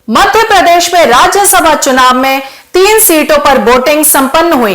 मध्य प्रदेश में राज्यसभा चुनाव में 3 सीटों पर वोटिंग संपन्न हुई।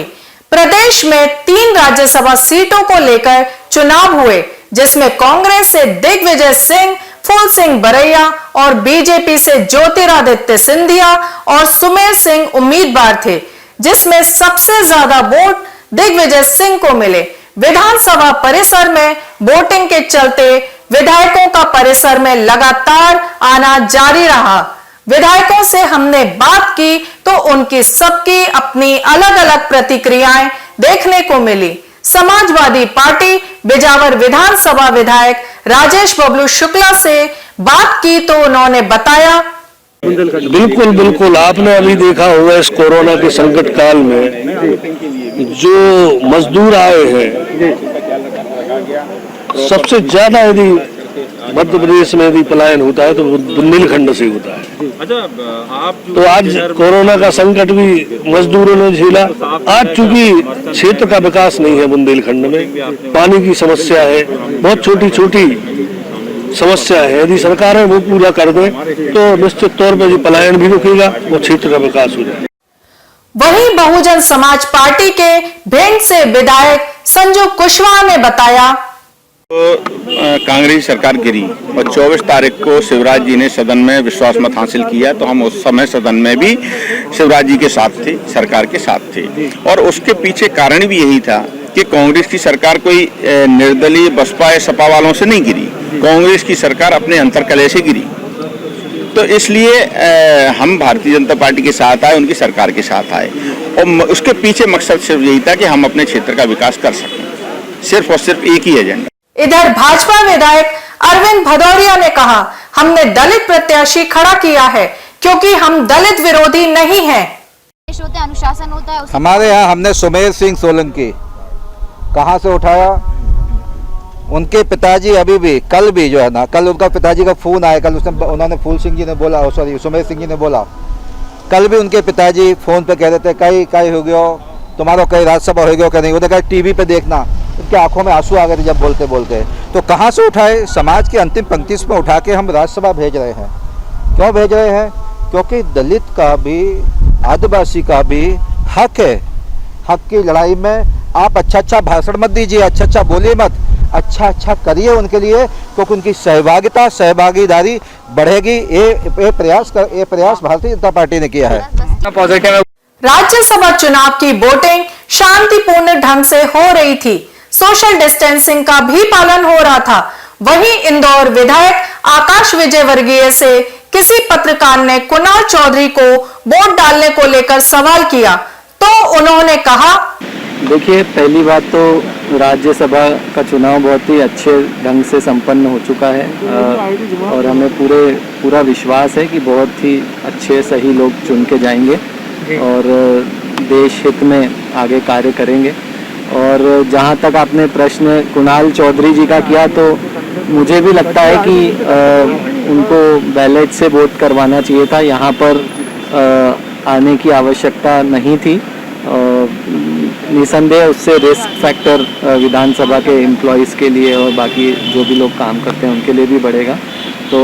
प्रदेश में 3 राज्यसभा सीटों को लेकर चुनाव हुए, जिसमें कांग्रेस से दिग्विजय सिंह, फूल सिंह बरैया और बीजेपी से ज्योतिरादित्य सिंधिया और सुमेर सिंह उम्मीदवार थे, जिसमें सबसे ज्यादा वोट दिग्विजय सिंह को मिले। विधानसभा परिसर में वोटिंग के चलते विधायकों का परिसर में लगातार आना जारी रहा। विधायकों से हमने बात की तो उनकी सबकी अपनी अलग अलग प्रतिक्रियाएं देखने को मिली। समाजवादी पार्टी बिजावर विधानसभा विधायक राजेश बबलू शुक्ला से बात की तो उन्होंने बताया, बिल्कुल बिल्कुल आपने अभी देखा होगा इस कोरोना के संकट काल में जो मजदूर आए हैं, सबसे ज्यादा यदि मध्य प्रदेश में यदि पलायन होता है तो बुंदेलखंड से होता है। तो आज कोरोना का संकट भी मजदूरों ने झेला। आज चूंकि क्षेत्र का विकास नहीं है बुंदेलखंड में, पानी की समस्या है, बहुत छोटी छोटी समस्या है। यदि सरकारें वो पूरा कर दें तो निश्चित तौर पर पलायन भी रुकेगा और क्षेत्र का विकास हो जाएगा। वहीं बहुजन समाज पार्टी के भिंड से विधायक संजू कुशवाहा ने बताया, कांग्रेस सरकार गिरी और 24 तारीख को शिवराज जी ने सदन में विश्वास मत हासिल किया, तो हम उस समय सदन में भी शिवराज जी के साथ थे, सरकार के साथ थे। और उसके पीछे कारण भी यही था कि कांग्रेस की सरकार कोई निर्दलीय बसपा या सपा वालों से नहीं गिरी, कांग्रेस की सरकार अपने अंतरकलह से गिरी। तो इसलिए हम भारतीय जनता पार्टी के साथ आए, उनकी सरकार के साथ आए और उसके पीछे मकसद सिर्फ यही था कि हम अपने क्षेत्र का विकास कर सकें, सिर्फ और सिर्फ एक ही एजेंडा। इधर भाजपा विधायक अरविंद भदौरिया ने कहा, हमने दलित प्रत्याशी खड़ा किया है क्योंकि हम दलित विरोधी नहीं हैं। अनुशासन होता है हमारे यहाँ हमने सुमेर सिंह सोलंकी कहाँ से उठाया। उनके पिताजी अभी भी कल भी जो है ना, कल उनका पिताजी का फोन आया, कल उन्होंने फूल सिंह जी ने बोला, सॉरी सुमेर सिंह जी ने बोला, कल भी उनके पिताजी फोन पे कह रहे थे कई हो गया तुम्हारा, कई राज्यसभा हो गया क्या नहीं। उन्होंने कहा टीवी पे देखना, उनके आंखों में आंसू आ गए थे जब बोलते बोलते। तो कहाँ से उठाए, समाज की अंतिम पंक्ति में उठा के हम राज्यसभा भेज रहे हैं। क्यों भेज रहे हैं? क्योंकि दलित का भी आदिवासी का भी हक है। हक की लड़ाई में आप अच्छा भाषण मत दीजिए, अच्छा बोलिए मत, अच्छा करिए उनके लिए, क्योंकि उनकी सहभागीदारी बढ़ेगी। ये प्रयास भारतीय जनता पार्टी ने किया है। राज्यसभा चुनाव की वोटिंग शांतिपूर्ण ढंग से हो रही थी, सोशल डिस्टेंसिंग का भी पालन हो रहा था। वहीं इंदौर विधायक आकाश विजयवर्गीय से किसी पत्रकार ने कुणाल चौधरी को वोट डालने को लेकर सवाल किया तो उन्होंने कहा, देखिए पहली बात तो राज्यसभा का चुनाव बहुत ही अच्छे ढंग से संपन्न हो चुका है और हमें पूरा विश्वास है कि बहुत ही अच्छे सही लोग चुन के जाएंगे और देश हित में आगे कार्य करेंगे। और जहाँ तक आपने प्रश्न कुणाल चौधरी जी का किया, तो मुझे भी लगता है कि उनको बैलेट से वोट करवाना चाहिए था, यहाँ पर आने की आवश्यकता नहीं थी। निसंदेह उससे रिस्क फैक्टर विधानसभा के एम्प्लॉयज़ के लिए और बाकी जो भी लोग काम करते हैं उनके लिए भी बढ़ेगा। तो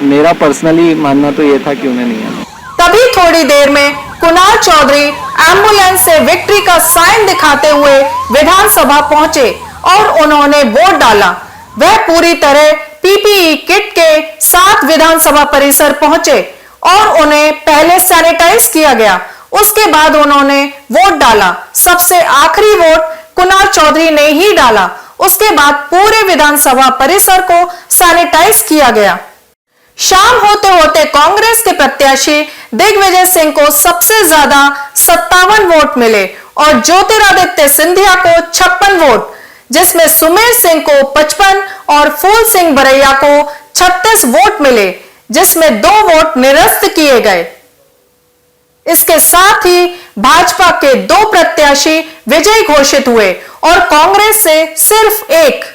मेरा पर्सनली मानना तो ये था कि उन्हें नहीं आना। तभी थोड़ी देर में कुणाल चौधरी एम्बुलेंस से विक्ट्री का साइन दिखाते हुए विधानसभा पहुंचे और उन्होंने वोट डाला। वह पूरी तरह पीपीई किट के साथ विधानसभा परिसर पहुंचे और उन्हें पहले सैनिटाइज किया गया, उसके बाद उन्होंने वोट डाला। सबसे आखिरी वोट कुणाल चौधरी ने ही डाला। उसके बाद पूरे विधानसभा परिसर को सैनिटाइज किया गया। शाम होते होते कांग्रेस के प्रत्याशी दिग्विजय सिंह को सबसे ज्यादा 57 वोट मिले और ज्योतिरादित्य सिंधिया को 56 वोट, जिसमें सुमेर सिंह को 55 और फूल सिंह बरैया को 36 वोट मिले, जिसमें 2 वोट निरस्त किए गए। इसके साथ ही भाजपा के 2 प्रत्याशी विजयी घोषित हुए और कांग्रेस से सिर्फ 1।